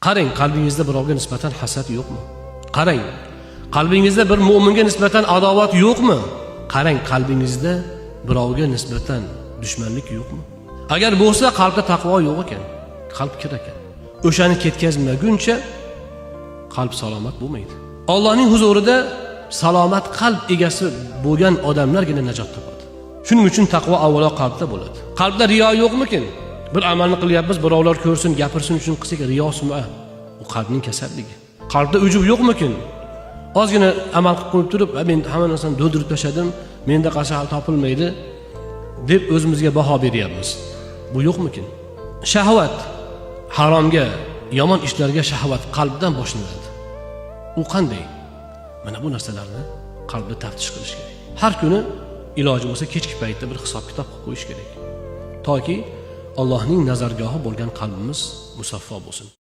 Qarang, qalbingizda birovga nisbatan hasad yo'qmi? Qarang, qalbingizda bir mu'minga nisbatan adovat yo'qmi? Qarang, qalbingizda birovga nisbatan dushmanlik yo'qmi? Agar bo'lsa, qalbda taqvo yo'q ekan, qalb kir ekan. O'shani ketkazmaguncha qalb salomat bo'lmaydi. Allohning huzurida salomat qalb egasi bo'lgan odamlargina najot topadi. Shuning uchun taqvo avvalo qalbda bo'ladi. Qalbda riyo yo'qmikin? Bir amalni qilyapmiz, birovlar ko'rsin, gapirsin uchun qilsak, riyo sum'a. Bu qalbning kasalligi. Qalbda ujub yo'qmikin? Ozgina amal qilib qo'yib turib, men hamma narsani do'ldirib tashladim, menda qasha hal topilmaydi deb o'zimizga baho beryapmiz. Bu yo'qmikin? Shahvat, haromga, yomon ishlarga shahvat qalbdan boshlanadi. U qanday? Mana bu narsalarni qalbda taftish qilish kerak. Har kuni iloji bo'lsa kechki paytda bir hisob-kitob qilib qo'yish kerak. Toki Allohning nazargohi bo'lgan qalbimiz musaffo bo'lsin.